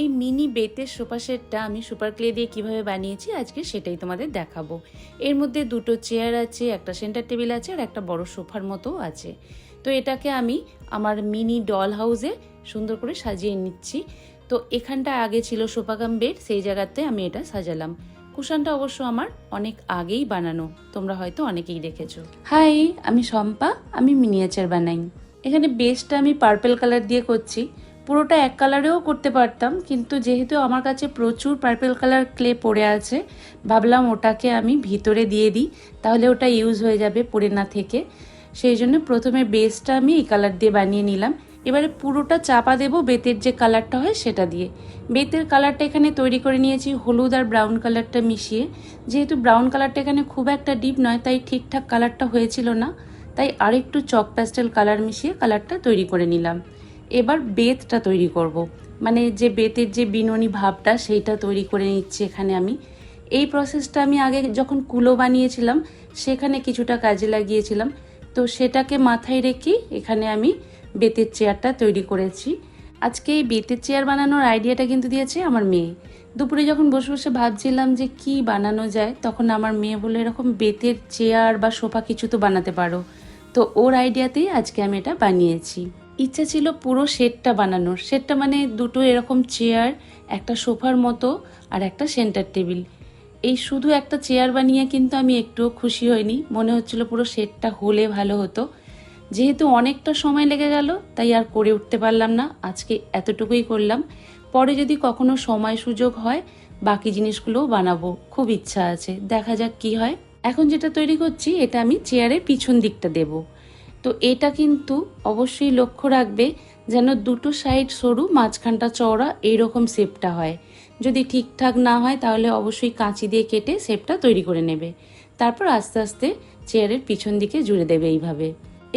এই মিনি বেতের সোফা সেটটা আমি সুপার ক্লে দিয়ে কিভাবে বানিয়েছি আজকে সেটাই তোমাদের দেখাবো। এর মধ্যে দুটো চেয়ার আছে, একটা সেন্টার টেবিল আছে আর একটা বড় সোফার মতো আছে। তো এটাকে আমি আমার মিনি ডল হাউসে সুন্দর করে সাজিয়ে নিচ্ছি। তো এখানটা আগে ছিল সোফা কাম বেড, সেই জায়গাতে আমি এটা সাজালাম। কুশনটা অবশ্য আমার অনেক আগেই বানানো, তোমরা হয়তো অনেকেই দেখেছো। হাই, আমি শম্পা, আমি মিনিয়েচার বানাই। এখানে বেসটা আমি পার্পল কালার দিয়ে করছি। পুরোটা এক কালারেও করতে পারতাম, কিন্তু যেহেতু আমার কাছে প্রচুর পার্পল কালার ক্লে পড়ে আছে, ভাবলাম ওটাকে আমি ভিতরে দিয়ে দিই, তাহলে ওটা ইউজ হয়ে যাবে পড়ে না থেকে। সেই জন্য প্রথমে বেসটা আমি এই কালার দিয়ে বানিয়ে নিলাম। এবারে পুরোটা চাপা দেবো বেতের যে কালারটা হয় সেটা দিয়ে। বেতের কালারটা এখানে তৈরি করে নিয়েছি হলুদ আর ব্রাউন কালারটা মিশিয়ে। যেহেতু ব্রাউন কালারটা এখানে খুব একটা ডিপ নয়, তাই ঠিকঠাক কালারটা হয়েছিল না, তাই আরেকটু চক প্যাস্টেল কালার মিশিয়ে কালারটা তৈরি করে নিলাম। এবার বেতটা তৈরি করব, মানে যে বেতের যে বিনুনি ভাবটা সেইটা তৈরি করে নিচ্ছি এখানে আমি। এই প্রসেসটা আমি আগে যখন কুলো বানিয়েছিলাম সেখানে কিছুটা কাজে লাগিয়েছিলাম, তো সেটাকে মাথায় রেখে এখানে আমি বেতের চেয়ারটা তৈরি করেছি। আজকে এই বেতের চেয়ার বানানোর আইডিয়াটা কিন্তু দিয়েছে আমার মেয়ে। দুপুরে যখন বসে বসে ভাবছিলাম যে কি বানানো যায়, তখন আমার মেয়ে বলে এরকম বেতের চেয়ার বা সোফা কিছু তো বানাতে পারো। তো ওর আইডিয়াতেই আজকে আমি এটা বানিয়েছি। ইচ্ছা ছিল পুরো সেটটা বানানোর। সেটটা মানে দুটো এরকম চেয়ার, একটা সোফার মতো আর একটা সেন্টার টেবিল। এই শুধু একটা চেয়ার বানিয়ে কিন্তু আমি একটুও খুশি হইনি, মনে হচ্ছিল পুরো সেটটা হলে ভালো হতো। যেহেতু অনেকটা সময় লেগে গেল, তাই আর করে উঠতে পারলাম না, আজকে এতটুকুই করলাম। পরে যদি কখনো সময় সুযোগ হয় বাকি জিনিসগুলোও বানাবো, খুব ইচ্ছা আছে, দেখা যাক কি হয়। এখন যেটা তৈরি করছি এটা আমি চেয়ারের পিছন দিকটা দেব। তো এটা কিন্তু অবশ্যই লক্ষ্য রাখবে যেন দুটো সাইড সরু মাঝখানটা চওড়া এইরকম শেপটা হয়। যদি ঠিকঠাক না হয় তাহলে অবশ্যই কাঁচি দিয়ে কেটে শেপটা তৈরি করে নেবে। তারপর আস্তে আস্তে চেয়ারের পিছন দিকে জুড়ে দেবে এইভাবে।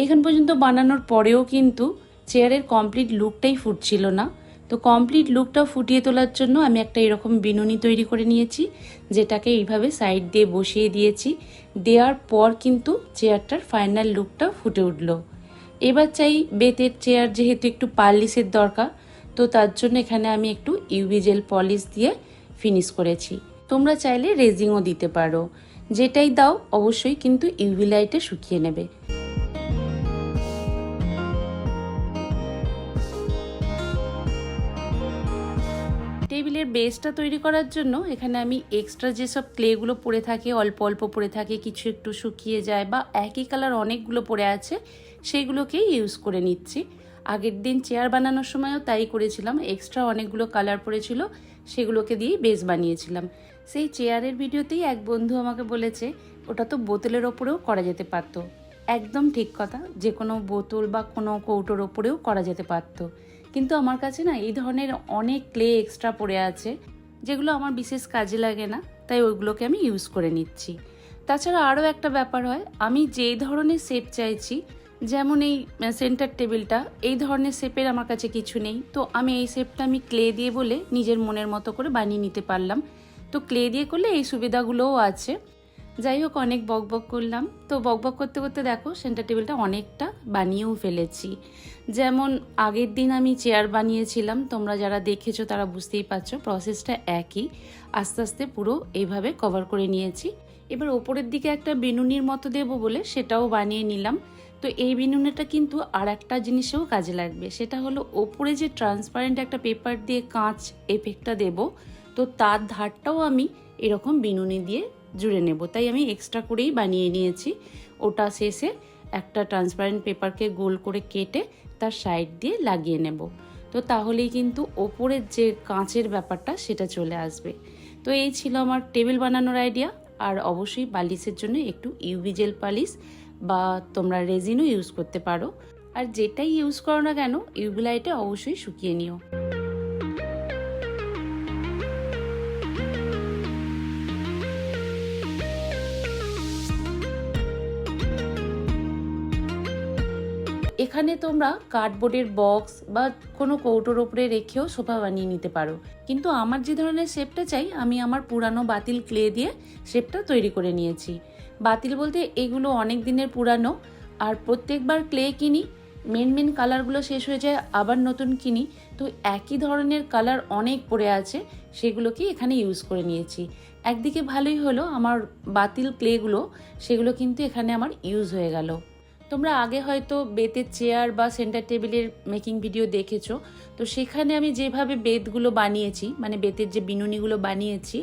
এখান পর্যন্ত বানানোর পরেও কিন্তু চেয়ারের কমপ্লিট লুকটাই ফুটছিল না। তো কমপ্লিট লুকটা ফুটিয়ে তোলার জন্য আমি একটা এরকম বিনুনি তৈরি করে নিয়েছি, যেটাকে এইভাবে সাইড দিয়ে বসিয়ে দিয়েছি। দেওয়ার পর কিন্তু চেয়ারটার ফাইনাল লুকটা ফুটে উঠলো। এবার চাই বেতের চেয়ার যেহেতু একটু পালিশের দরকার, তো তার জন্য এখানে আমি একটু ইউভি জেল পলিশ দিয়ে ফিনিশ করেছি। তোমরা চাইলে রেজিংও দিতে পারো, যেটাই দাও অবশ্যই কিন্তু ইউভি লাইটে শুকিয়ে নেবে। টেবিলের বেসটা তৈরি করার জন্য এখানে আমি এক্সট্রা যেসব ক্লেগুলো পড়ে থাকে, অল্প অল্প পড়ে থাকে, কিছু একটু শুকিয়ে যায় বা একই কালার অনেকগুলো পড়ে আছে, সেইগুলোকেই ইউজ করে নিচ্ছি। আগের দিন চেয়ার বানানোর সময়ও তাই করেছিলাম, এক্সট্রা অনেকগুলো কালার পড়েছিল, সেগুলোকে দিয়েই বেস বানিয়েছিলাম। সেই চেয়ারের ভিডিওতেই এক বন্ধু আমাকে বলেছে ওটা তো বোতলের ওপরেও করা যেতে পারতো। একদম ঠিক কথা, যে কোনো বোতল বা কোনো কৌটোর ওপরেও করা যেতে পারতো, কিন্তু আমার কাছে না এই ধরনের অনেক ক্লে এক্সট্রা পড়ে আছে যেগুলো আমার বিশেষ কাজে লাগে না, তাই ওইগুলোকে আমি ইউজ করে নিচ্ছি। তাছাড়া আরও একটা ব্যাপার হয়, আমি যেই ধরনের শেপ চাইছি, যেমন এই সেন্টার টেবিলটা, এই ধরনের শেপের আমার কাছে কিছু নেই, তো আমি এই শেপটা আমি ক্লে দিয়ে বলে নিজের মনের মতো করে বানিয়ে নিতে পারলাম। তো ক্লে দিয়ে করলে এই সুবিধাগুলোও আছে। যাই হোক, অনেক বকবক করলাম। তো বকবক করতে করতে দেখো সেন্টার টেবিলটা অনেকটা বানিয়েও ফেলেছি। যেমন আগের দিন আমি চেয়ার বানিয়েছিলাম, তোমরা যারা দেখেছো তারা বুঝতেই পারছো প্রসেসটা একই। আস্তে আস্তে পুরো এইভাবে কভার করে নিয়েছি। এবার ওপরের দিকে একটা বিনুনির মতো দেবো বলে সেটাও বানিয়ে নিলাম। তো এই বিনুনিটা কিন্তু আর একটা জিনিসেও কাজে লাগবে, সেটা হলো ওপরে যে ট্রান্সপারেন্ট একটা পেপার দিয়ে কাঁচ এফেক্টটা দেব, তো তার ধারটাও আমি এরকম বিনুনি দিয়ে জুড়ে নেব, তাই আমি এক্সট্রা করেই বানিয়ে নিয়েছি। ওটা শেষে একটা ট্রান্সপারেন্ট পেপারকে গোল করে কেটে তার সাইড দিয়ে লাগিয়ে নেব, তো তাহলেই কিন্তু ওপরের যে কাঁচের ব্যাপারটা সেটা চলে আসবে। তো এই ছিল আমার টেবিল বানানোর আইডিয়া। আর অবশ্যই পালিশের জন্য একটু ইউভি জেল পালিশ বা তোমরা রেজিনও ইউজ করতে পারো। আর যেটাই ইউজ করো না কেন ইউভি লাইটে অবশ্যই শুকিয়ে নিও। এখানে তোমরা কার্ডবোর্ডের বক্স বা কোনো কৌটোর ওপরে রেখেও সোফা বানিয়ে নিতে পারো, কিন্তু আমার যে ধরনের শেপটা চাই আমি আমার পুরানো বাতিল ক্লে দিয়ে শেপটা তৈরি করে নিয়েছি। বাতিল বলতে এগুলো অনেক দিনের পুরানো, আর প্রত্যেকবার ক্লে কিনি মেন কালারগুলো শেষ হয়ে যায়, আবার নতুন কিনি। তো একই ধরনের কালার অনেক পড়ে আছে, সেগুলোকে এখানে ইউজ করে নিয়েছি। একদিকে ভালোই হলো, আমার বাতিল ক্লেগুলো সেগুলো কিন্তু এখানে আমার ইউজ হয়ে গেল। তোমরা আগে হয়তো বেতের চেয়ার বা সেন্টার টেবিলের মেকিং ভিডিও দেখেছো, তো সেখানে আমি যেভাবে বেতগুলো বানিয়েছি, মানে বেতের যে বিনুনিগুলো বানিয়েছি,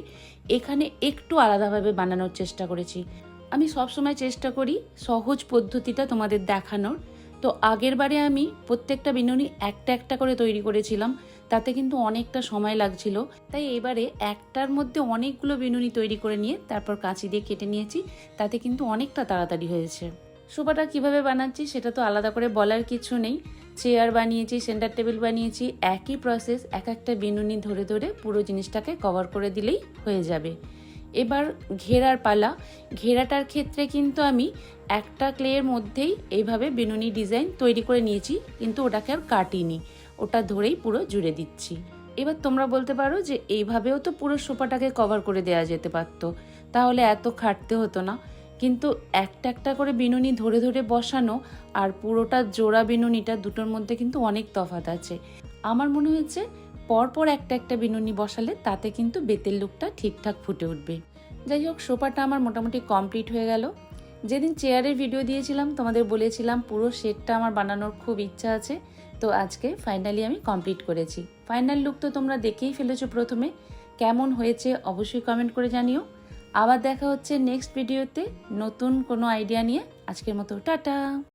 এখানে একটু আলাদাভাবে বানানোর চেষ্টা করেছি। আমি সবসময় চেষ্টা করি সহজ পদ্ধতিটা তোমাদের দেখানোর। তো আগের বারে আমি প্রত্যেকটা বিনুনি একটা একটা করে তৈরি করেছিলাম, তাতে কিন্তু অনেকটা সময় লাগছিল। তাই এবারে একটার মধ্যে অনেকগুলো বিনুনি তৈরি করে নিয়ে তারপর কাঁচি দিয়ে কেটে নিয়েছি, তাতে কিন্তু অনেকটা তাড়াতাড়ি হয়েছে। সোফাটা কিভাবে বানাচ্ছি সেটা তো আলাদা করে বলার কিছু নেই। চেয়ার বানিয়েছি, সেন্টার টেবিল বানিয়েছি, একই প্রসেস, এক একটা বিনুনি ধরে ধরে পুরো জিনিসটাকে কভার করে দিলেই হয়ে যাবে। এবার ঘেরার পালা। ঘেরাটার ক্ষেত্রে কিন্তু আমি একটা ক্লের মধ্যেই এইভাবে বিনুনি ডিজাইন তৈরি করে নিয়েছি, কিন্তু ওটাকে আর কাটিনি, ওটা ধরেই পুরো জুড়ে দিচ্ছি। এবার তোমরা বলতে পারো যে এইভাবেও তো পুরো সোফাটাকে কভার করে দেওয়া যেতে পারতো, তাহলে এত খাটতে হতো না। কিন্তু একটা একটা করে বিনুনি ধরে ধরে বসানো আর পুরোটা জোড়া বিনুনিটা, দুটোর মধ্যে কিন্তু অনেক তফাৎ আছে। আমার মনে হয়েছে পরপর একটা একটা বিনুনি বসালে তাতে কিন্তু বেতের লুকটা ঠিকঠাক ফুটে উঠবে। যাই হোক, সোফাটা আমার মোটামুটি কমপ্লিট হয়ে গেল। যেদিন চেয়ারের ভিডিও দিয়েছিলাম তোমাদের বলেছিলাম পুরো সেটটা আমার বানানোর খুব ইচ্ছা আছে, তো আজকে ফাইনালি আমি কমপ্লিট করেছি। ফাইনাল লুক তো তোমরা দেখেই ফেলেছো প্রথমে, কেমন হয়েছে অবশ্যই কমেন্ট করে জানিও। আবার দেখা হচ্ছে নেক্সট ভিডিওতে নতুন কোনো আইডিয়া নিয়ে। আজকের মতো টাটা।